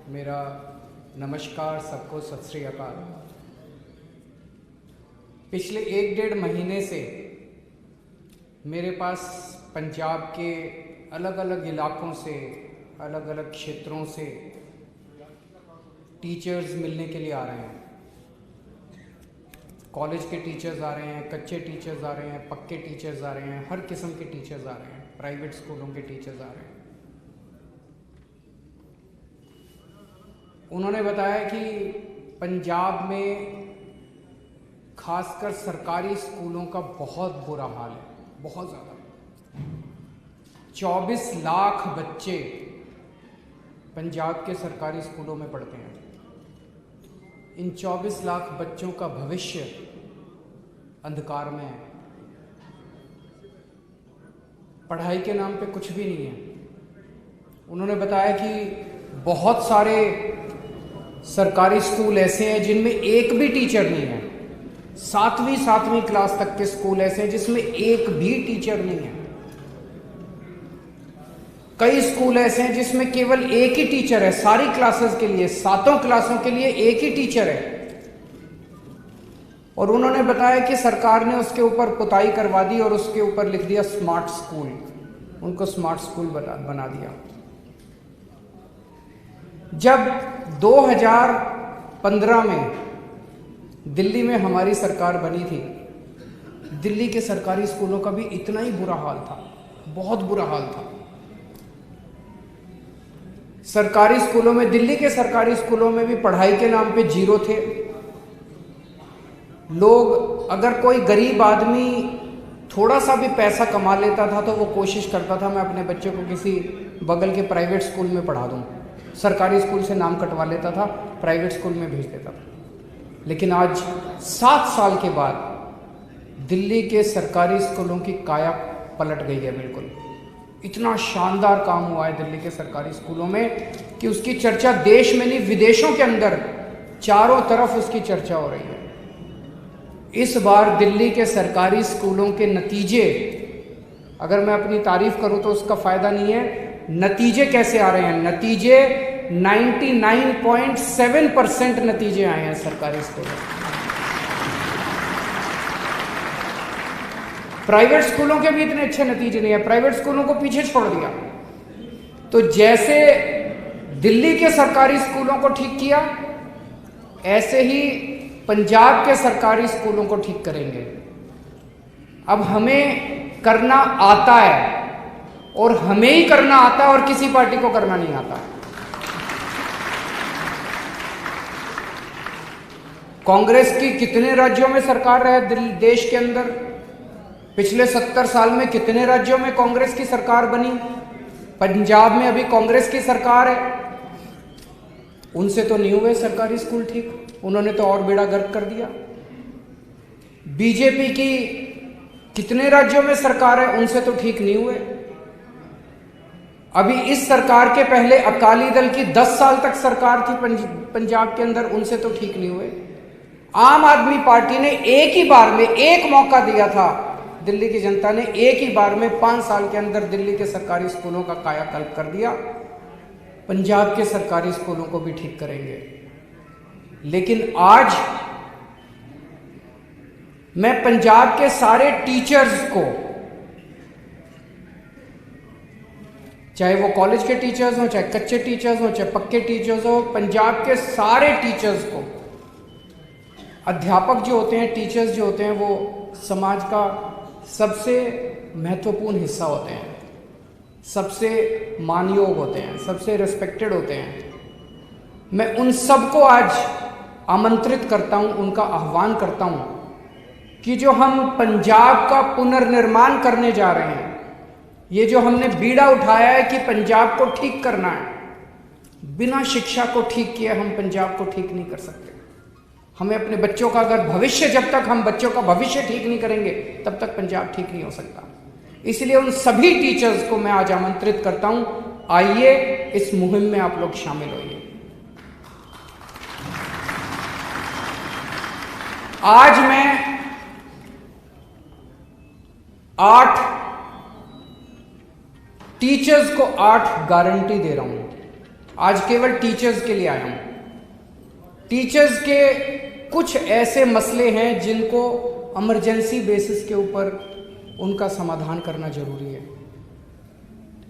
मेरा नमस्कार सबको, सत श्री अकाल। पिछले 1-1.5 महीने से मेरे पास पंजाब के अलग अलग इलाकों से, अलग अलग क्षेत्रों से टीचर्स मिलने के लिए आ रहे हैं। कॉलेज के टीचर्स आ रहे हैं, कच्चे टीचर्स आ रहे हैं, पक्के टीचर्स आ रहे हैं, हर किस्म के टीचर्स आ रहे हैं, प्राइवेट स्कूलों के टीचर्स आ रहे हैं। उन्होंने बताया कि पंजाब में खासकर सरकारी स्कूलों का बहुत बुरा हाल है, बहुत ज़्यादा। 24 लाख बच्चे पंजाब के सरकारी स्कूलों में पढ़ते हैं। इन 24 लाख बच्चों का भविष्य अंधकार में है। पढ़ाई के नाम पे कुछ भी नहीं है। उन्होंने बताया कि बहुत सारे सरकारी स्कूल ऐसे हैं जिनमें एक भी टीचर नहीं है। 7वीं क्लास तक के स्कूल ऐसे हैं जिसमें एक भी टीचर नहीं है। कई स्कूल ऐसे हैं जिसमें केवल एक ही टीचर है सारी क्लासेस के लिए, 7 क्लासों के लिए एक ही टीचर है। और उन्होंने बताया कि सरकार ने उसके ऊपर पुताई करवा दी और उसके ऊपर लिख दिया स्मार्ट स्कूल। उनको स्मार्ट स्कूल बना दिया। जब 2015 में दिल्ली में हमारी सरकार बनी थी, दिल्ली के सरकारी स्कूलों का भी इतना ही बुरा हाल था, बहुत बुरा हाल था। सरकारी स्कूलों में, दिल्ली के सरकारी स्कूलों में भी पढ़ाई के नाम पे जीरो थे लोग। अगर कोई गरीब आदमी थोड़ा सा भी पैसा कमा लेता था तो वो कोशिश करता था मैं अपने बच्चे को किसी बगल के प्राइवेट स्कूल में पढ़ा दूं। सरकारी स्कूल से नाम कटवा लेता था, प्राइवेट स्कूल में भेज देता था। लेकिन आज 7 साल के बाद दिल्ली के सरकारी स्कूलों की काया पलट गई है बिल्कुल। इतना शानदार काम हुआ है दिल्ली के सरकारी स्कूलों में कि उसकी चर्चा देश में नहीं, विदेशों के अंदर चारों तरफ उसकी चर्चा हो रही है। इस बार दिल्ली के सरकारी स्कूलों के नतीजे, अगर मैं अपनी तारीफ करूं तो उसका फायदा नहीं है। नतीजे कैसे आ रहे हैं? नतीजे 99.7% नतीजे आए हैं सरकारी स्कूलों में। प्राइवेट स्कूलों के भी इतने अच्छे नतीजे नहीं है, प्राइवेट स्कूलों को पीछे छोड़ दिया। तो जैसे दिल्ली के सरकारी स्कूलों को ठीक किया, ऐसे ही पंजाब के सरकारी स्कूलों को ठीक करेंगे। अब हमें करना आता है, और हमें ही करना आता है और किसी पार्टी को करना नहीं आता। कांग्रेस की कितने राज्यों में सरकार है देश के अंदर? पिछले 70 साल में कितने राज्यों में कांग्रेस की सरकार बनी? पंजाब में अभी कांग्रेस की सरकार है। उनसे तो नहीं हुए सरकारी स्कूल ठीक, उन्होंने तो और बेड़ा गर्क कर दिया। बीजेपी की कितने राज्यों में सरकार है, उनसे तो ठीक नहीं हुए। अभी इस सरकार के पहले अकाली दल की 10 साल तक सरकार थी पंजाब के अंदर, उनसे तो ठीक नहीं हुए। आम आदमी पार्टी ने एक ही बार में, एक मौका दिया था दिल्ली की जनता ने, एक ही बार में 5 साल के अंदर दिल्ली के सरकारी स्कूलों का कायाकल्प कर दिया। पंजाब के सरकारी स्कूलों को भी ठीक करेंगे। लेकिन आज मैं पंजाब के सारे टीचर्स को, चाहे वो कॉलेज के टीचर्स हो, चाहे कच्चे टीचर्स हो, चाहे पक्के टीचर्स हो, पंजाब के सारे टीचर्स को, अध्यापक जो होते हैं, टीचर्स जो होते हैं, वो समाज का सबसे महत्वपूर्ण हिस्सा होते हैं, सबसे मानयोग होते हैं, सबसे रिस्पेक्टेड होते हैं। मैं उन सबको आज आमंत्रित करता हूं, उनका आह्वान करता हूं कि जो हम पंजाब का पुनर्निर्माण करने जा रहे हैं, ये जो हमने बीड़ा उठाया है कि पंजाब को ठीक करना है, बिना शिक्षा को ठीक किए हम पंजाब को ठीक नहीं कर सकते। हमें अपने बच्चों का अगर भविष्य, जब तक हम बच्चों का भविष्य ठीक नहीं करेंगे तब तक पंजाब ठीक नहीं हो सकता। इसलिए उन सभी टीचर्स को मैं आज आमंत्रित करता हूं, आइए इस मुहिम में आप लोग शामिल होइए। आज मैं 8 टीचर्स को 8 गारंटी दे रहा हूं आज केवल टीचर्स के लिए आया हूं। टीचर्स के कुछ ऐसे मसले हैं जिनको इमरजेंसी बेसिस के ऊपर उनका समाधान करना जरूरी है।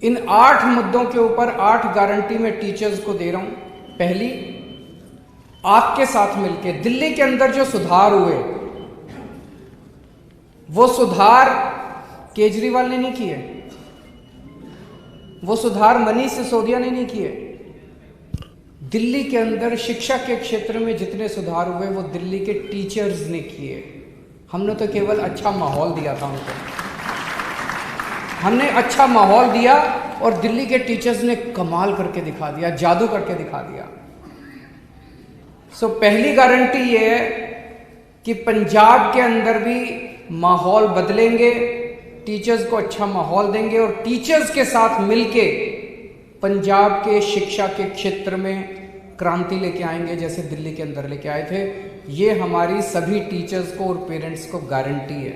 इन 8 मुद्दों के ऊपर 8 गारंटी मैं टीचर्स को दे रहा हूं। पहली, आपके साथ मिलके दिल्ली के अंदर जो सुधार हुए, वो सुधार केजरीवाल ने नहीं किए, वो सुधार मनीष सिसोदिया ने नहीं किए। दिल्ली के अंदर शिक्षा के क्षेत्र में जितने सुधार हुए वो दिल्ली के टीचर्स ने किए। हमने तो केवल अच्छा माहौल दिया था उनको, हमने अच्छा माहौल दिया और दिल्ली के टीचर्स ने कमाल करके दिखा दिया, जादू करके दिखा दिया। पहली गारंटी ये है कि पंजाब के अंदर भी माहौल बदलेंगे, टीचर्स को अच्छा माहौल देंगे और टीचर्स के साथ मिलके पंजाब के शिक्षा के क्षेत्र में क्रांति लेके आएंगे, जैसे दिल्ली के अंदर लेके आए थे। ये हमारी सभी टीचर्स को और पेरेंट्स को गारंटी है।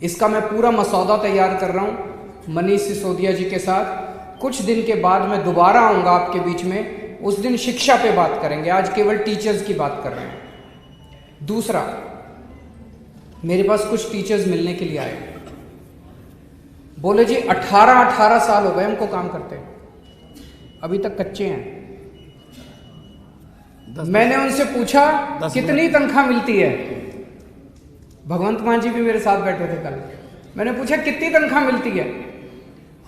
इसका मैं पूरा मसौदा तैयार कर रहा हूं मनीष सिसोदिया जी के साथ। कुछ दिन के बाद मैं दोबारा आऊंगा आपके बीच में, उस दिन शिक्षा पे बात करेंगे, आज केवल टीचर्स की बात कर रहे हैं। दूसरा, मेरे पास कुछ टीचर्स मिलने के लिए आए, बोले जी 18 साल हो गए हमको काम करते, अभी तक कच्चे हैं। मैंने उनसे पूछा कितनी तनख्वाह मिलती है, भगवंत मान जी भी मेरे साथ बैठे थे कल। मैंने पूछा कितनी तनख्वाह मिलती है,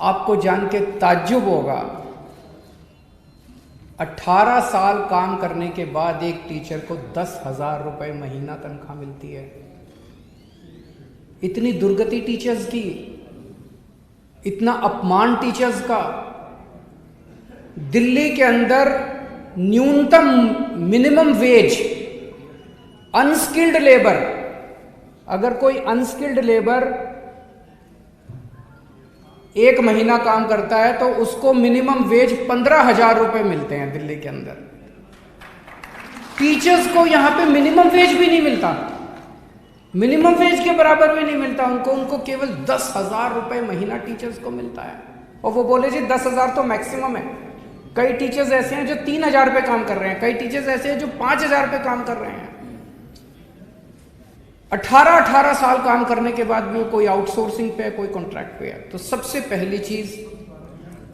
आपको जान के ताज्जुब होगा, 18 साल काम करने के बाद एक टीचर को 10,000 रुपए महीना तनख्वाह मिलती है। इतनी दुर्गति टीचर्स की, इतना अपमान टीचर्स का। दिल्ली के अंदर न्यूनतम मिनिमम वेज, अनस्किल्ड लेबर, अगर कोई अनस्किल्ड लेबर 1 महीना काम करता है तो उसको मिनिमम वेज 15,000 रुपए मिलते हैं दिल्ली के अंदर। टीचर्स को यहां पे मिनिमम वेज भी नहीं मिलता, मिनिमम वेज के बराबर भी नहीं मिलता उनको केवल 10,000 रुपए महीना टीचर्स को मिलता है। और वो बोले जी 10,000 तो मैक्सिमम है। कई टीचर्स ऐसे हैं जो 3,000 पे काम कर रहे हैं, कई टीचर्स ऐसे हैं जो 5,000 पे काम कर रहे हैं। 18 साल काम करने के बाद भी कोई आउटसोर्सिंग पे है, कोई कॉन्ट्रैक्ट पे है। तो सबसे पहली चीज,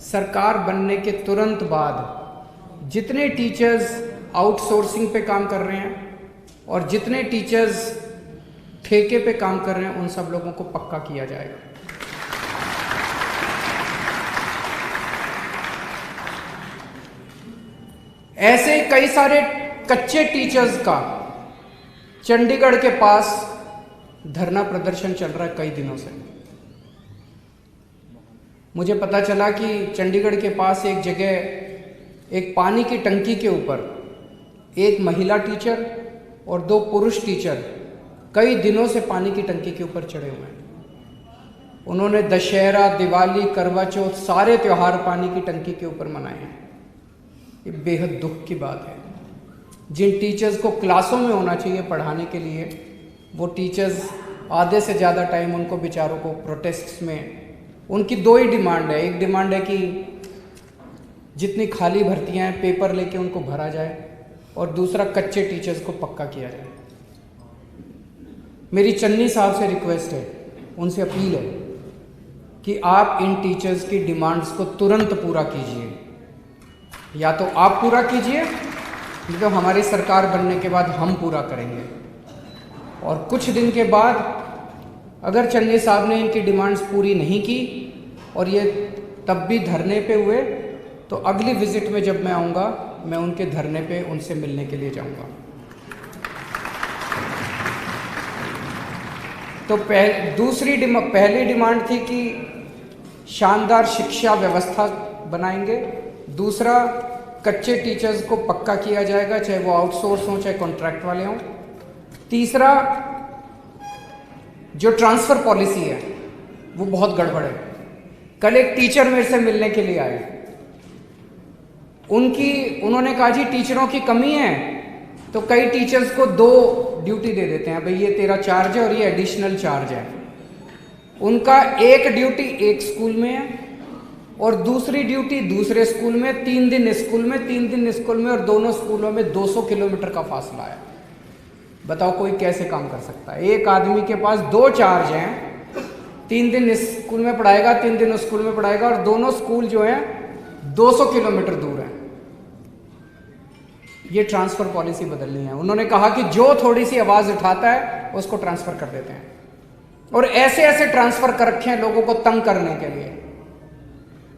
सरकार बनने के तुरंत बाद जितने टीचर्स आउटसोर्सिंग पे काम कर रहे हैं और जितने टीचर्स ठेके पे काम कर रहे हैं, उन सब लोगों को पक्का किया जाएगा। ऐसे कई सारे कच्चे टीचर्स का चंडीगढ़ के पास धरना प्रदर्शन चल रहा है कई दिनों से। मुझे पता चला कि चंडीगढ़ के पास एक जगह एक पानी की टंकी के ऊपर एक महिला टीचर और 2 पुरुष टीचर कई दिनों से पानी की टंकी के ऊपर चढ़े हुए हैं। उन्होंने दशहरा, दिवाली, करवा चौथ सारे त्योहार पानी की टंकी के ऊपर मनाए हैं। ये बेहद दुख की बात है। जिन टीचर्स को क्लासों में होना चाहिए पढ़ाने के लिए, वो टीचर्स आधे से ज़्यादा टाइम उनको बेचारों को प्रोटेस्ट्स में, उनकी 2 ही डिमांड है। एक डिमांड है कि जितनी खाली भर्तियां हैं पेपर लेके उनको भरा जाए, और दूसरा कच्चे टीचर्स को पक्का किया जाए। मेरी चन्नी साहब से रिक्वेस्ट है, उनसे अपील है कि आप इन टीचर्स की डिमांड्स को तुरंत पूरा कीजिए। या तो आप पूरा कीजिए, नहीं तो हमारी सरकार बनने के बाद हम पूरा करेंगे। और कुछ दिन के बाद अगर चन्नी साहब ने इनकी डिमांड्स पूरी नहीं की और ये तब भी धरने पे हुए, तो अगली विजिट में जब मैं आऊँगा, मैं उनके धरने पे उनसे मिलने के लिए जाऊँगा। तो पहली डिमांड थी कि शानदार शिक्षा व्यवस्था बनाएंगे। दूसरा, कच्चे टीचर्स को पक्का किया जाएगा, चाहे वो आउटसोर्स हों चाहे कॉन्ट्रैक्ट वाले हों। तीसरा, जो ट्रांसफ़र पॉलिसी है वो बहुत गड़बड़ है। कल एक टीचर मेरे से मिलने के लिए आए, उन्होंने कहा जी टीचरों की कमी है, तो कई टीचर्स को 2 ड्यूटी दे देते हैं, भाई ये तेरा चार्ज है और ये एडिशनल चार्ज है। उनका एक ड्यूटी एक स्कूल में है और दूसरी ड्यूटी दूसरे स्कूल में, 3 दिन स्कूल में, 3 दिन स्कूल में, और दोनों स्कूलों में 200 किलोमीटर का फासला है। बताओ कोई कैसे काम कर सकता है? एक आदमी के पास 2 चार्ज हैं, 3 दिन स्कूल में पढ़ाएगा, 3 दिन स्कूल में पढ़ाएगा, और दोनों स्कूल जो हैं 200 किलोमीटर दूर हैं। ये ट्रांसफर पॉलिसी बदलनी है। उन्होंने कहा कि जो थोड़ी सी आवाज उठाता है उसको ट्रांसफर कर देते हैं, और ऐसे ऐसे ट्रांसफर कर रखे हैं लोगों को तंग करने के लिए।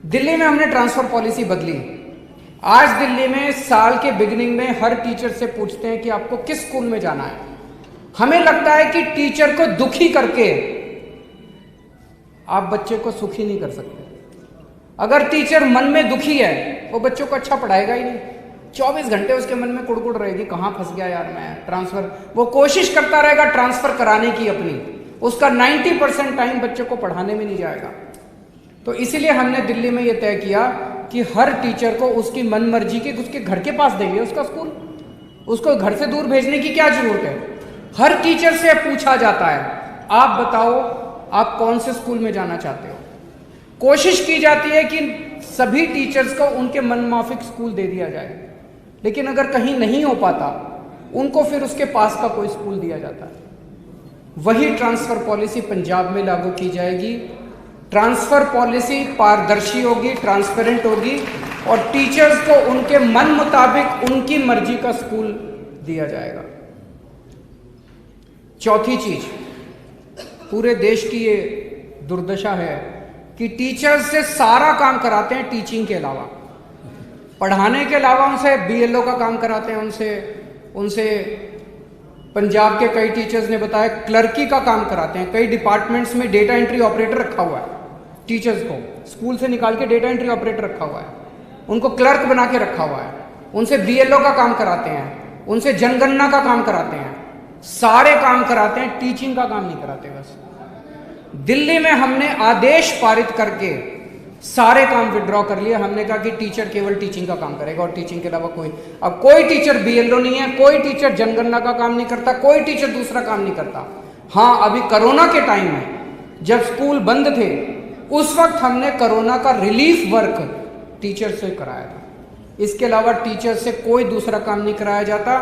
दिल्ली में हमने ट्रांसफर पॉलिसी बदली। आज दिल्ली में साल के बिगिनिंग में हर टीचर से पूछते हैं कि आपको किस स्कूल में जाना है। हमें लगता है कि टीचर को दुखी करके आप बच्चे को सुखी नहीं कर सकते। अगर टीचर मन में दुखी है वो बच्चों को अच्छा पढ़ाएगा ही नहीं। 24 घंटे उसके मन में कुड़कुड़ रहेगी, कहां फंस गया यार मैं, ट्रांसफर। वो कोशिश करता रहेगा ट्रांसफर कराने की अपनी, उसका 90% टाइम बच्चे को पढ़ाने में नहीं जाएगा। तो इसीलिए हमने दिल्ली में यह तय किया कि हर टीचर को उसकी मन मर्जी के उसके घर के पास देंगे उसका स्कूल। उसको घर से दूर भेजने की क्या जरूरत है? हर टीचर से पूछा जाता है, आप बताओ आप कौन से स्कूल में जाना चाहते हो। कोशिश की जाती है कि सभी टीचर्स को उनके मनमाफिक स्कूल दे दिया जाए, लेकिन अगर कहीं नहीं हो पाता उनको फिर उसके पास का कोई स्कूल दिया जाता है। वही ट्रांसफर पॉलिसी पंजाब में लागू की जाएगी। ट्रांसफर पॉलिसी पारदर्शी होगी, ट्रांसपेरेंट होगी, और टीचर्स को उनके मन मुताबिक उनकी मर्जी का स्कूल दिया जाएगा। चौथी चीज, पूरे देश की ये दुर्दशा है कि टीचर्स से सारा काम कराते हैं टीचिंग के अलावा, पढ़ाने के अलावा उनसे बीएलओ का काम कराते हैं, उनसे पंजाब के कई टीचर्स ने बताया क्लर्की का काम कराते हैं। कई डिपार्टमेंट्स में डेटा एंट्री ऑपरेटर रखा हुआ है, टीचर्स को स्कूल से निकाल के डेटा एंट्री ऑपरेटर रखा हुआ है, उनको क्लर्क बना के रखा हुआ है। उनसे बीएलओ का काम कराते हैं, उनसे जनगणना का काम कराते हैं, सारे काम कराते हैं, टीचिंग का काम नहीं कराते। बस दिल्ली में हमने आदेश पारित करके सारे काम विड्रॉ कर लिया। हमने कहा कि टीचर केवल टीचिंग का काम करेगा और टीचिंग के अलावा अब कोई टीचर बीएलओ नहीं है, कोई टीचर जनगणना का काम नहीं करता, कोई टीचर दूसरा काम नहीं करता। हाँ, अभी कोरोना के टाइम में जब स्कूल बंद थे उस वक्त हमने कोरोना का रिलीफ वर्क टीचर से कराया था। इसके अलावा टीचर से कोई दूसरा काम नहीं कराया जाता।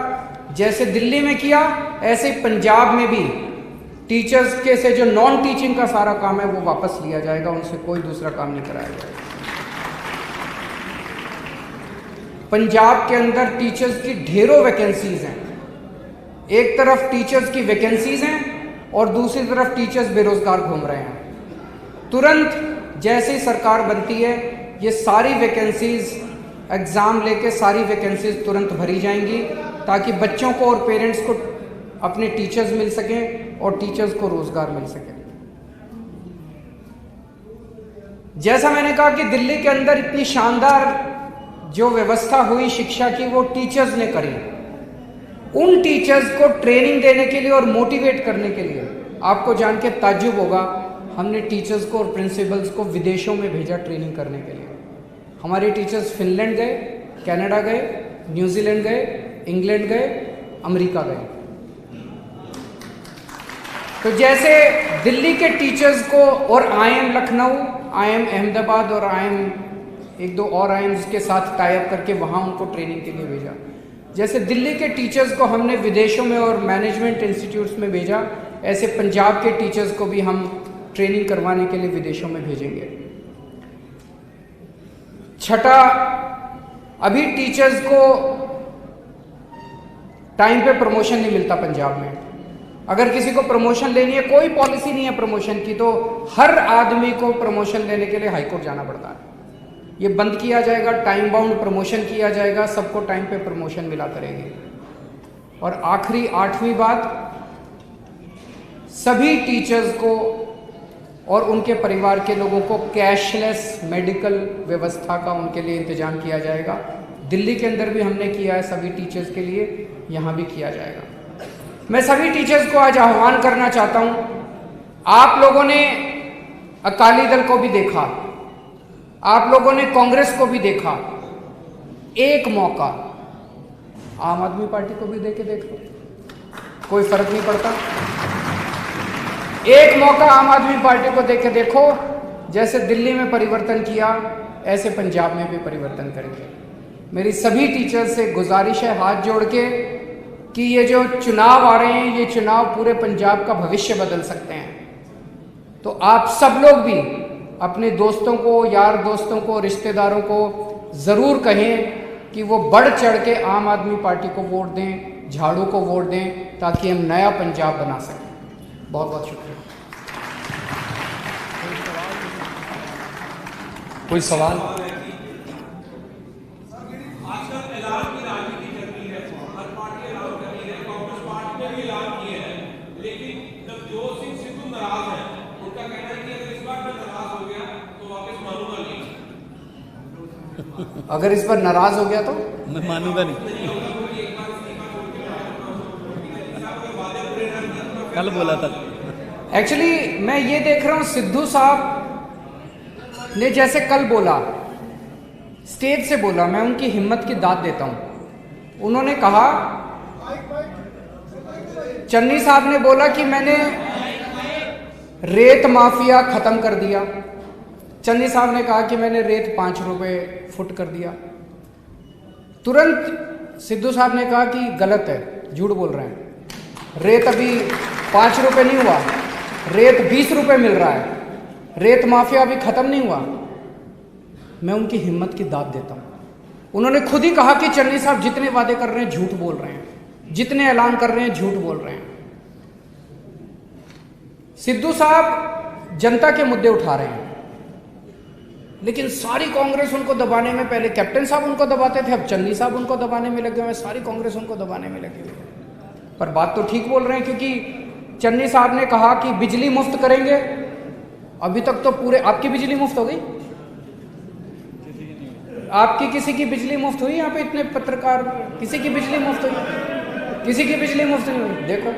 जैसे दिल्ली में किया ऐसे पंजाब में भी टीचर्स के से जो नॉन टीचिंग का सारा काम है वो वापस लिया जाएगा, उनसे कोई दूसरा काम नहीं कराया जाएगा। पंजाब के अंदर टीचर्स की ढेरों वैकेंसीज हैं। एक तरफ टीचर्स की वैकेंसीज हैं और दूसरी तरफ टीचर्स बेरोजगार घूम रहे हैं। तुरंत जैसे ही सरकार बनती है ये सारी वैकेंसीज एग्जाम लेके सारी वैकेंसीज तुरंत भरी जाएंगी, ताकि बच्चों को और पेरेंट्स को अपने टीचर्स मिल सकें और टीचर्स को रोजगार मिल सके। जैसा मैंने कहा कि दिल्ली के अंदर इतनी शानदार जो व्यवस्था हुई शिक्षा की वो टीचर्स ने करी। उन टीचर्स को ट्रेनिंग देने के लिए और मोटिवेट करने के लिए आपको जान के ताज्जुब होगा, हमने टीचर्स को और प्रिंसिपल्स को विदेशों में भेजा ट्रेनिंग करने के लिए। हमारे टीचर्स फिनलैंड गए, कनाडा गए, न्यूजीलैंड गए, इंग्लैंड गए, अमेरिका गए। तो जैसे दिल्ली के टीचर्स को और आईएम लखनऊ, आईएम अहमदाबाद और आईएम एक दो और आईएम्स के साथ टाई अप करके वहाँ उनको ट्रेनिंग के लिए भेजा, जैसे दिल्ली के टीचर्स को हमने विदेशों में और मैनेजमेंट इंस्टीट्यूट्स में भेजा, ऐसे पंजाब के टीचर्स को भी हम ट्रेनिंग करवाने के लिए विदेशों में भेजेंगे। छठा, अभी टीचर्स को टाइम पे प्रमोशन नहीं मिलता पंजाब में। अगर किसी को प्रमोशन लेनी है, कोई पॉलिसी नहीं है प्रमोशन की, तो हर आदमी को प्रमोशन लेने के लिए हाईकोर्ट जाना पड़ता है। ये बंद किया जाएगा, टाइम बाउंड प्रमोशन किया जाएगा, सबको टाइम पे प्रमोशन मिला करेगी। और आखिरी 8वीं बात, सभी टीचर्स को और उनके परिवार के लोगों को कैशलेस मेडिकल व्यवस्था का उनके लिए इंतजाम किया जाएगा। दिल्ली के अंदर भी हमने किया है सभी टीचर्स के लिए, यहाँ भी किया जाएगा। मैं सभी टीचर्स को आज आह्वान करना चाहता हूं, आप लोगों ने अकाली दल को भी देखा, आप लोगों ने कांग्रेस को भी देखा, एक मौका आम आदमी पार्टी को भी दे के देखो, कोई फर्क नहीं पड़ता। एक मौका आम आदमी पार्टी को दे के देखो, जैसे दिल्ली में परिवर्तन किया ऐसे पंजाब में भी परिवर्तन करेंगे। मेरी सभी टीचर्स से गुजारिश है हाथ जोड़ के कि ये जो चुनाव आ रहे हैं, ये चुनाव पूरे पंजाब का भविष्य बदल सकते हैं। तो आप सब लोग भी अपने दोस्तों को, यार दोस्तों को, रिश्तेदारों को ज़रूर कहें कि वो बढ़ चढ़ के आम आदमी पार्टी को वोट दें, झाड़ू को वोट दें, ताकि हम नया पंजाब बना सकें। बहुत बहुत शुक्रिया। कोई सवाल? अगर इस पर नाराज हो गया तो मैं मानूंगा नहीं। कल बोला था। एक्चुअली मैं ये देख रहा हूं, सिद्धू साहब ने जैसे कल बोला, स्टेज से बोला, मैं उनकी हिम्मत की दाद देता हूं। उन्होंने कहा, चन्नी साहब ने बोला कि मैंने रेत माफिया खत्म कर दिया। चन्नी साहब ने कहा कि मैंने रेत 5 रुपए फुट कर दिया। तुरंत सिद्धू साहब ने कहा कि गलत है, झूठ बोल रहे हैं, रेत अभी 5 रुपए नहीं हुआ, रेत 20 रुपए मिल रहा है, रेत माफिया अभी खत्म नहीं हुआ। मैं उनकी हिम्मत की दाद देता हूं। उन्होंने खुद ही कहा कि चन्नी साहब जितने वादे कर रहे हैं झूठ बोल रहे हैं, जितने ऐलान कर रहे हैं झूठ बोल रहे हैं। सिद्धू साहब जनता के मुद्दे उठा रहे हैं, लेकिन सारी कांग्रेस उनको दबाने में, पहले कैप्टन साहब उनको दबाते थे, अब चन्नी साहब उनको दबाने में लगे हुए हैं, सारी कांग्रेस उनको दबाने में लगी हुई है। पर बात तो ठीक बोल रहे हैं, क्योंकि चन्नी साहब ने कहा कि बिजली मुफ्त करेंगे। अभी तक तो पूरे, आपकी बिजली मुफ्त हो गई? आपकी किसी की बिजली मुफ्त हुई? यहाँ पे इतने पत्रकार, किसी की बिजली मुफ्त हुई? किसी की बिजली मुफ्त नहीं हुई। देखो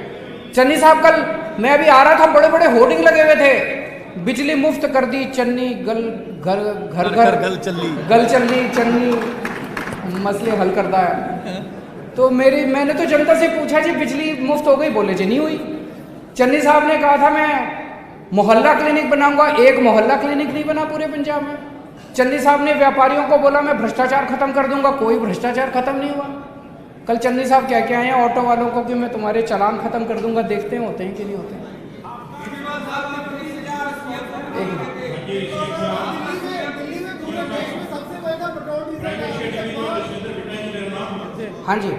चन्नी साहब, कल मैं अभी आ रहा था, बड़े बड़े होर्डिंग लगे हुए थे, बिजली मुफ्त कर दी चन्नी, घर घर गल चल्ली चन्नी मसले हल करता है। तो मैंने तो जनता से पूछा जी बिजली मुफ्त हो गई? बोले जी नहीं हुई। चन्नी साहब ने कहा था मैं मोहल्ला क्लिनिक बनाऊंगा, एक मोहल्ला क्लिनिक नहीं बना पूरे पंजाब में। चन्नी साहब ने व्यापारियों को बोला मैं भ्रष्टाचार खत्म कर दूंगा, कोई भ्रष्टाचार खत्म नहीं हुआ। कल चन्नी साहब क्या क्या आए हैं ऑटो वालों को कि मैं तुम्हारे चालान खत्म कर दूंगा, देखते हैं होते हैं कि नहीं होते हैं। हाँ जी,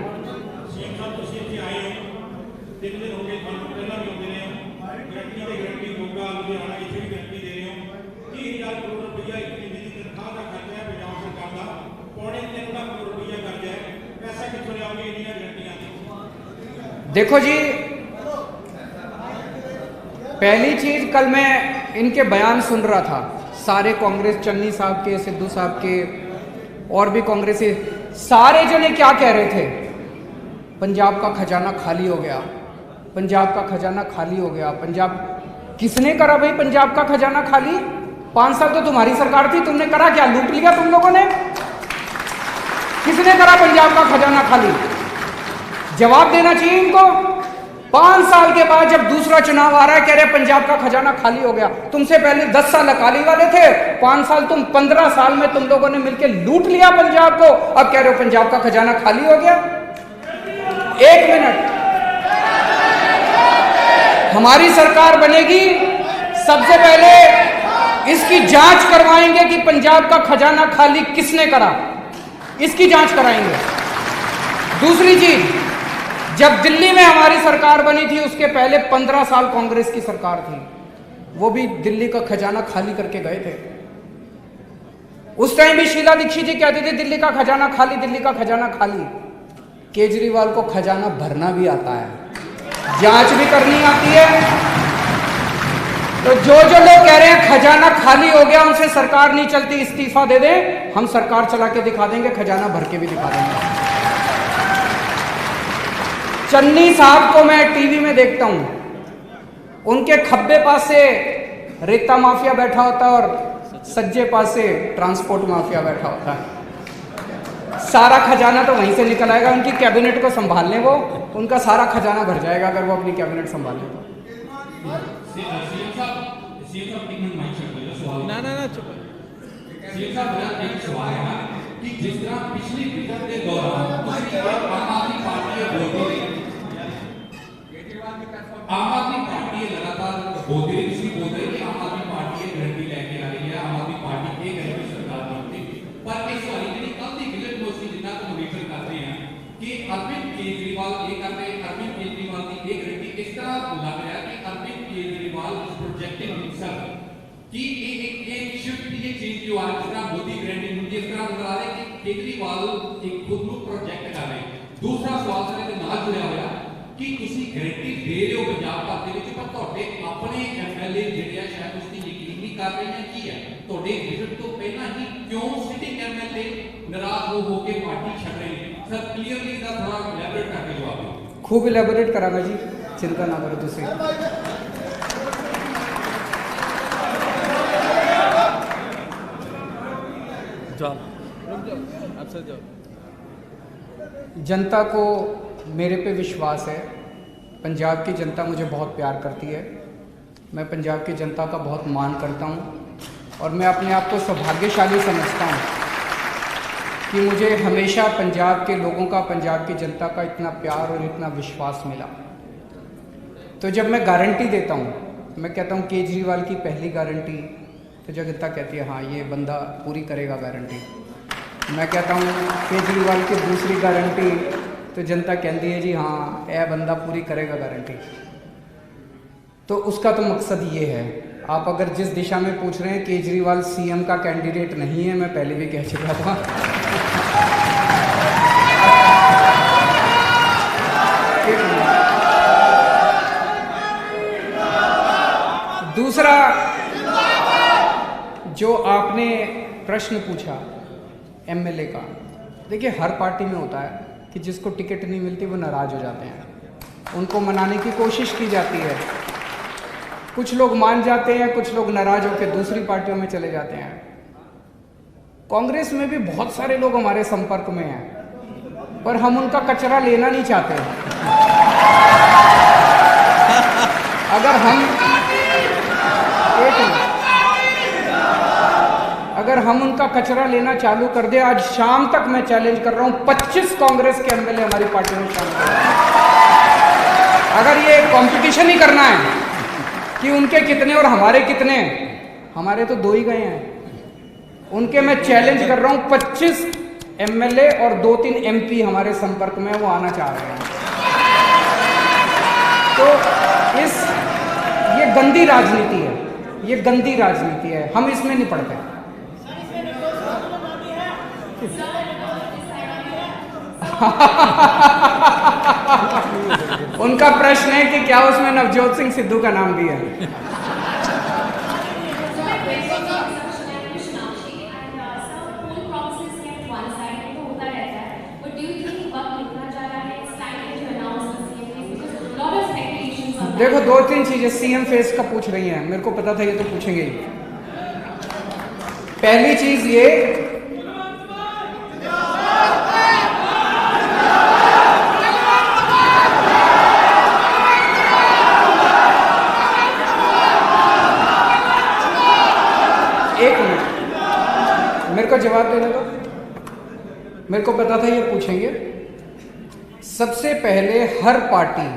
देखो जी, पहली चीज, कल मैं इनके बयान सुन रहा था, सारे कांग्रेस, चन्नी साहब के, सिद्धू साहब के, और भी कांग्रेसी, सारे जने क्या कह रहे थे? पंजाब का खजाना खाली हो गया, पंजाब का खजाना खाली हो गया। पंजाब किसने करा भाई पंजाब का खजाना खाली? 5 साल तो तुम्हारी सरकार थी, तुमने करा क्या? लूट लिया तुम लोगों ने? किसने करा पंजाब का खजाना खाली? जवाब देना चाहिए इनको। 5 साल के बाद जब दूसरा चुनाव आ रहा है, कह रहे पंजाब का खजाना खाली हो गया। तुमसे पहले 10 साल अकाली वाले थे, 5 साल तुम, 15 साल में तुम लोगों ने मिलकर लूट लिया पंजाब को, अब कह रहे हो पंजाब का खजाना खाली हो गया। 1 मिनट, हमारी सरकार बनेगी, सबसे पहले इसकी जांच करवाएंगे कि पंजाब का खजाना खाली किसने करा, इसकी जांच कराएंगे। दूसरी चीज, जब दिल्ली में हमारी सरकार बनी थी, उसके पहले 15 साल कांग्रेस की सरकार थी, वो भी दिल्ली का खजाना खाली करके गए थे। उस टाइम भी शीला दीक्षित जी कहते थे दिल्ली का खजाना खाली, दिल्ली का खजाना खाली। केजरीवाल को खजाना भरना भी आता है, जांच भी करनी आती है। तो जो लोग कह रहे हैं खजाना खाली हो गया, उनसे सरकार नहीं चलती, इस्तीफा दे दें, हम सरकार चला के दिखा देंगे, खजाना भर के भी दिखा देंगे। चन्नी साहब को मैं टीवी में देखता हूं, उनके खब्बे पास से रेता माफिया बैठा होता है और सज्जे पास से ट्रांसपोर्ट माफिया बैठा होता है। सारा खजाना तो वहीं से निकल आएगा, उनकी कैबिनेट को संभालने, वो उनका सारा खजाना भर जाएगा अगर वो अपनी कैबिनेट संभालने। ना ना ना चुप सीधा मेरा एक सवाल है कि जिस तरह पिछली विधि के दौरान आम आदमी पार्टी आम आदमी पार्टी लगातार बोलती रही, इसलिए बोल रही कि आम आदमी पार्टी एक गारंटी लेके आ रही है, आम आदमी पार्टी एक गारंटी सरकार बनती, पर इस वाली जी कल की गिलट मोस्टली जिन्ना को मॉनिटर कर रहे हैं कि अरविंद केजरीवाल ये कर रहे हैं, अरविंद केजरीवाल की एक गारंटी इस तरह लग रहा है कि अरविंद केजरीवाल प्रोजेक्टिंग हिमसेल्फ कि एक शिफ्ट ये चीज जो आज जितना मोदी गारंटी मुझे इस तरह नजर आ रहा है कि केजरीवाल एक खुद को प्रोजेक्ट कर रहे हैं। दूसरा सवाल सर के नाल जुड़िया होया कि ਤੁਸੀਂ ਗਾਰੰਟੀ ਦੇ ਰਹੇ ਹੋ ਪੰਜਾਬ ਭਰ ਦੇ ਵਿੱਚ, ਪਰ ਤੁਹਾਡੇ ਆਪਣੇ ਐਮਐਲਏ ਜਿਹੜੇ ਆ ਸ਼ਾਇਦ ਉਸ ਦੀ ਯਕੀਨ ਨਹੀਂ ਕਰ ਰਹੇ ਨੇ, ਕੀ ਹੈ ਤੁਹਾਡੇ ਵਿਜ਼ਿਟ ਤੋਂ ਪਹਿਲਾਂ ਹੀ ਕਿਉਂ ਸਿਟਿੰਗ ਐਮਐਲਏ ਨਾਰਾਜ਼ ਹੋ ਕੇ ਪਾਰਟੀ ਛੱਡ ਰਹੇ ਨੇ? ਸਰ ਕਲੀਅਰਲੀ ਦਾ ਥੋੜਾ ਇਲੈਬੋਰੇਟ ਕਰਕੇ ਜਵਾਬ ਦਿਓ। खूब इलेबोरेट करांगा जी, चिंता ना करो तुसी। जाओ आपसे जाओ। जनता को मेरे पे विश्वास है, पंजाब की जनता मुझे बहुत प्यार करती है, मैं पंजाब की जनता का बहुत मान करता हूँ और मैं अपने आप को सौभाग्यशाली समझता हूँ कि मुझे हमेशा पंजाब के लोगों का, पंजाब की जनता का इतना प्यार और इतना विश्वास मिला। तो जब मैं गारंटी देता हूँ, मैं कहता हूँ केजरीवाल की पहली गारंटी, तो जनता कहती है हाँ ये बंदा पूरी करेगा गारंटी। मैं कहता हूँ केजरीवाल की दूसरी गारंटी, तो जनता कहती है जी हाँ यह बंदा पूरी करेगा गारंटी। तो उसका तो मकसद ये है, आप अगर जिस दिशा में पूछ रहे हैं, केजरीवाल सीएम का कैंडिडेट नहीं है, मैं पहले भी कह चुका था। दूसरा जो आपने प्रश्न पूछा एमएलए का, देखिए हर पार्टी में होता है कि जिसको टिकट नहीं मिलती वो नाराज़ हो जाते हैं, उनको मनाने की कोशिश की जाती है, कुछ लोग मान जाते हैं, कुछ लोग नाराज होकर दूसरी पार्टियों में चले जाते हैं। कांग्रेस में भी बहुत सारे लोग हमारे संपर्क में हैं, पर हम उनका कचरा लेना नहीं चाहते। अगर हम उनका कचरा लेना चालू कर दे, आज शाम तक मैं चैलेंज कर रहा हूं 25 कांग्रेस के एमएलए हमारी पार्टी में शामिल हैं। अगर ये कंपटीशन ही करना है कि उनके कितने और हमारे कितने, हमारे तो 2 ही गए हैं, उनके मैं चैलेंज कर रहा हूं 25 एमएलए और 2-3 एमपी हमारे संपर्क में, वो आना चाह रहे हैं। तो ये गंदी राजनीति है, ये गंदी राजनीति है, हम इसमें नहीं पड़ते। उनका प्रश्न है कि क्या उसमें नवजोत सिंह सिद्धू का नाम भी है। देखो 2-3 चीजें सीएम फेस का पूछ रही हैं, मेरे को पता था ये तो पूछेंगे ही। पहली चीज ये, एक मिनट मेरे को जवाब देने दो, मेरे को पता था ये पूछेंगे। सबसे पहले हर पार्टी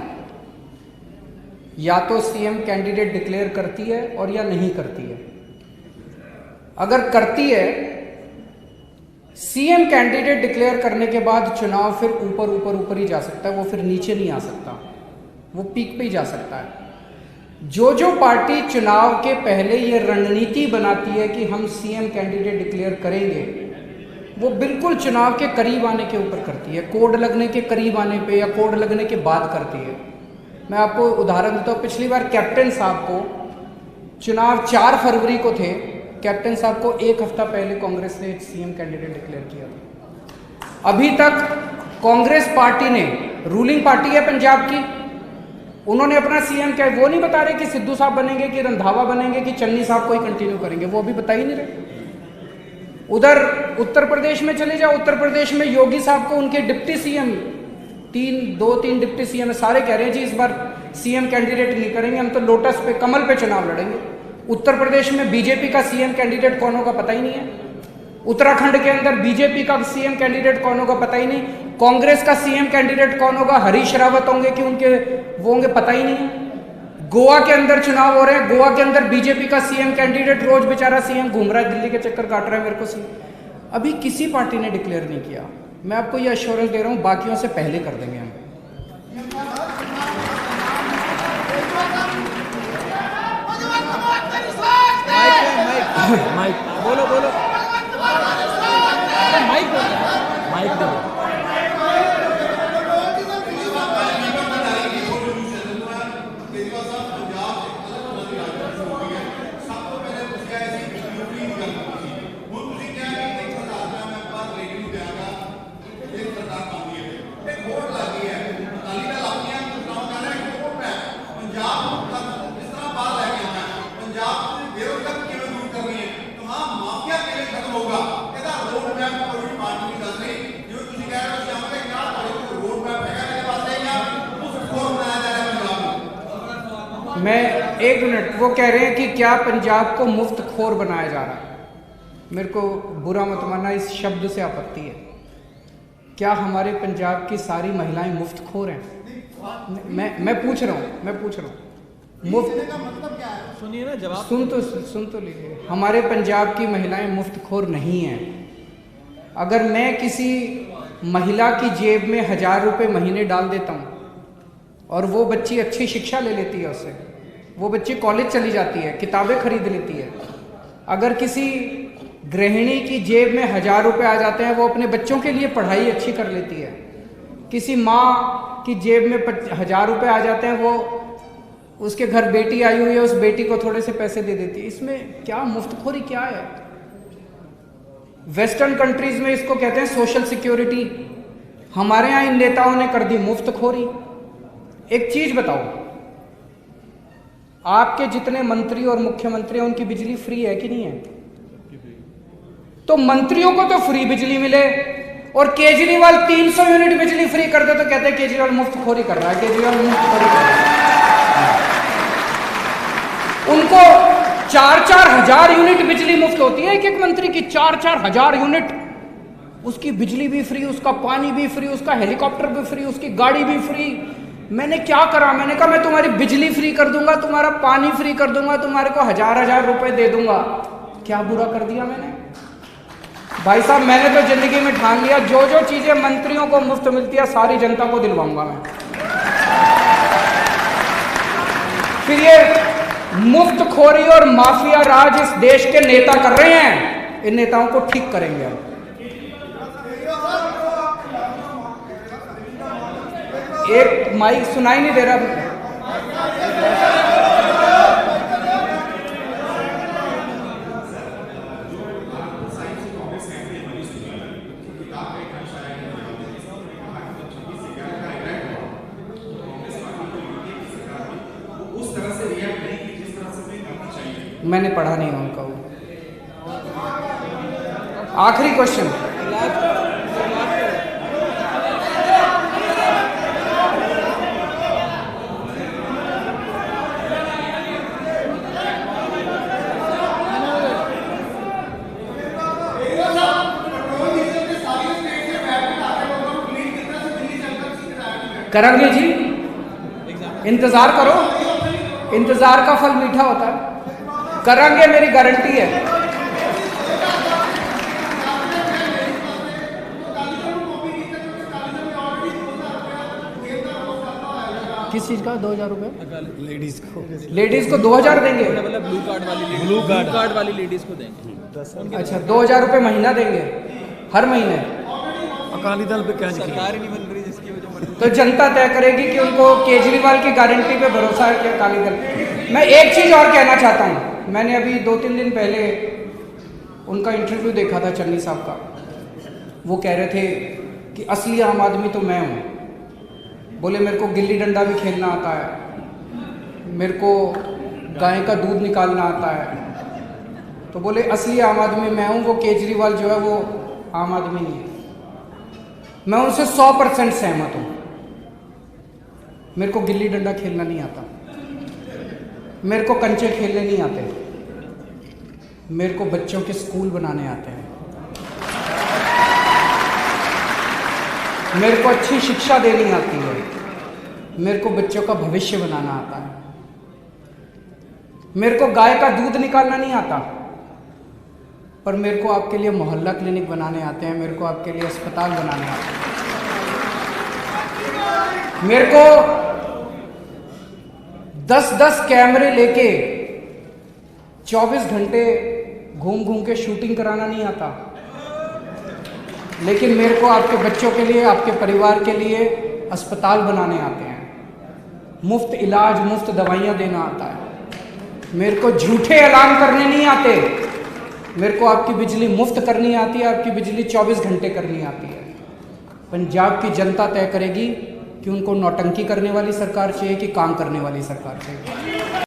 या तो सीएम कैंडिडेट डिक्लेयर करती है और या नहीं करती है। अगर करती है, सीएम कैंडिडेट डिक्लेयर करने के बाद चुनाव फिर ऊपर ही जा सकता है, वो फिर नीचे नहीं आ सकता, वो पीक पे ही जा सकता है। जो पार्टी चुनाव के पहले ये रणनीति बनाती है कि हम सीएम कैंडिडेट डिक्लेयर करेंगे, वो बिल्कुल चुनाव के करीब आने के ऊपर करती है, कोड लगने के करीब आने पे या कोड लगने के बाद करती है। मैं आपको उदाहरण देता हूँ, पिछली बार कैप्टन साहब को चुनाव 4 फरवरी को थे, कैप्टन साहब को 1 हफ्ता पहले कांग्रेस ने सीएम कैंडिडेट डिक्लेयर किया था। अभी तक कांग्रेस पार्टी ने, रूलिंग पार्टी है पंजाब की, उन्होंने अपना सीएम क्या, वो नहीं बता रहे कि सिद्धू साहब बनेंगे, कि रंधावा बनेंगे, कि चन्नी साहब को ही कंटिन्यू करेंगे, वो अभी बता ही नहीं रहे। उधर उत्तर प्रदेश में चले जाओ, उत्तर प्रदेश में योगी साहब को उनके डिप्टी सीएम, 2-3 डिप्टी सीएम सारे कह रहे हैं जी इस बार सीएम कैंडिडेट नहीं करेंगे, हम तो लोटस पे, कमल पे चुनाव लड़ेंगे। उत्तर प्रदेश में बीजेपी का सीएम कैंडिडेट कौन होगा पता ही नहीं है। उत्तराखंड के अंदर बीजेपी का सीएम कैंडिडेट कौन होगा पता ही नहीं। कांग्रेस का सीएम कैंडिडेट कौन होगा, हरीश रावत होंगे कि उनके वो होंगे पता ही नहीं है। गोवा के अंदर चुनाव हो रहे हैं, गोवा के अंदर बीजेपी का सीएम कैंडिडेट रोज बेचारा सीएम घूम रहा है, दिल्ली के चक्कर काट रहा है मेरे को अभी किसी पार्टी ने डिक्लेयर नहीं किया। मैं आपको ये अश्योरेंस दे रहा हूं, बाकियों से पहले कर देंगे हम। माइक बोलो बोलो, माइक बोलो, माइक दो। मैं एक मिनट, वो कह रहे हैं कि क्या पंजाब को मुफ्त खोर बनाया जा रहा है। मेरे को बुरा मत मानना, इस शब्द से आपत्ति है। क्या हमारे पंजाब की सारी महिलाएं मुफ्त खोर हैं? मैं पूछ रहा हूँ मुफ्त का मतलब क्या है? सुनिए ना जवाब। सुन तो लीजिए। हमारे पंजाब की महिलाएं मुफ्त खोर नहीं हैं। अगर मैं किसी महिला की जेब में 1000 रुपये महीने डाल देता हूँ और वो बच्ची अच्छी शिक्षा ले लेती है, उससे वो बच्ची कॉलेज चली जाती है, किताबें खरीद लेती है। अगर किसी गृहिणी की जेब में 1000 रुपये आ जाते हैं, वो अपने बच्चों के लिए पढ़ाई अच्छी कर लेती है। किसी माँ की जेब में 1000 रुपये आ जाते हैं, वो उसके घर बेटी आई हुई है, उस बेटी को थोड़े से पैसे दे देती है। इसमें क्या मुफ्तखोरी क्या है? वेस्टर्न कंट्रीज में इसको कहते हैं सोशल सिक्योरिटी। हमारे यहाँ इन नेताओं ने कर दी मुफ्तखोरी। एक चीज बताओ, आपके जितने मंत्री और मुख्यमंत्री हैं उनकी बिजली फ्री है कि नहीं है? तो मंत्रियों को तो फ्री बिजली मिले और केजरीवाल 300 यूनिट बिजली फ्री कर दे तो कहते हैं केजरीवाल मुफ्तखोरी कर रहा है, केजरीवाल मुफ्तखोरी कर रहा है। उनको 4-4 हजार यूनिट बिजली मुफ्त होती है, एक एक मंत्री की 4-4 हजार यूनिट। उसकी बिजली भी फ्री, उसका पानी भी फ्री, उसका हेलीकॉप्टर भी फ्री, उसकी गाड़ी भी फ्री। मैंने क्या करा? मैंने कहा मैं तुम्हारी बिजली फ्री कर दूंगा, तुम्हारा पानी फ्री कर दूंगा, तुम्हारे को 1000-1000 रुपए दे दूंगा। क्या बुरा कर दिया मैंने? भाई साहब, मैंने तो जिंदगी में ठान लिया, जो जो चीजें मंत्रियों को मुफ्त मिलती है सारी जनता को दिलवाऊंगा मैं। फिर ये मुफ्तखोरी और माफिया राज इस देश के नेता कर रहे हैं, इन नेताओं को ठीक करेंगे हम। एक माइक सुनाई नहीं दे रहा। मैंने पढ़ा नहीं उनका वो। आखिरी क्वेश्चन, करेंगे जी, इंतजार करो, इंतजार का फल मीठा होता है। करेंगे, मेरी गारंटी है। किस चीज का 2000 रुपए? लेडीज को 2000 देंगे, मतलब ब्लू कार्ड वाली लेडीज को देंगे। अच्छा, 2000 रुपए महीना देंगे हर महीने। अकाली दल पे क्या सरकार ही नहीं बन रही जिसकी वजह तो जनता तय करेगी कि उनको केजरीवाल की गारंटी पे भरोसा है कि अकाली दल। मैं एक चीज और कहना चाहता हूँ, मैंने अभी 2-3 दिन पहले उनका इंटरव्यू देखा था, चन्नी साहब का। वो कह रहे थे कि असली आम आदमी तो मैं हूँ। बोले मेरे को गिल्ली डंडा भी खेलना आता है, मेरे को गाय का दूध निकालना आता है। तो बोले असली आम आदमी मैं हूँ, वो केजरीवाल जो है वो आम आदमी नहीं है। मैं उनसे 100% सहमत हूँ। मेरे को गिल्ली डंडा खेलना नहीं आता, मेरे को कंचे खेलने नहीं आते, मेरे को बच्चों के स्कूल बनाने आते हैं, मेरे को अच्छी शिक्षा देनी आती है, मेरे को बच्चों का भविष्य बनाना आता है, मेरे को गाय का दूध निकालना नहीं आता, पर मेरे को आपके लिए मोहल्ला क्लिनिक बनाने आते हैं, मेरे को आपके लिए अस्पताल बनाने आते हैं, मेरे को 10-10 कैमरे लेके 24 घंटे घूम घूम के शूटिंग कराना नहीं आता, लेकिन मेरे को आपके बच्चों के लिए, आपके परिवार के लिए अस्पताल बनाने आते हैं, मुफ्त इलाज, मुफ्त दवाइयाँ देना आता है। मेरे को झूठे ऐलान करने नहीं आते, मेरे को आपकी बिजली मुफ्त करनी आती है, आपकी बिजली 24 घंटे करनी आती है। पंजाब की जनता तय करेगी कि उनको नौटंकी करने वाली सरकार चाहिए कि काम करने वाली सरकार चाहिए।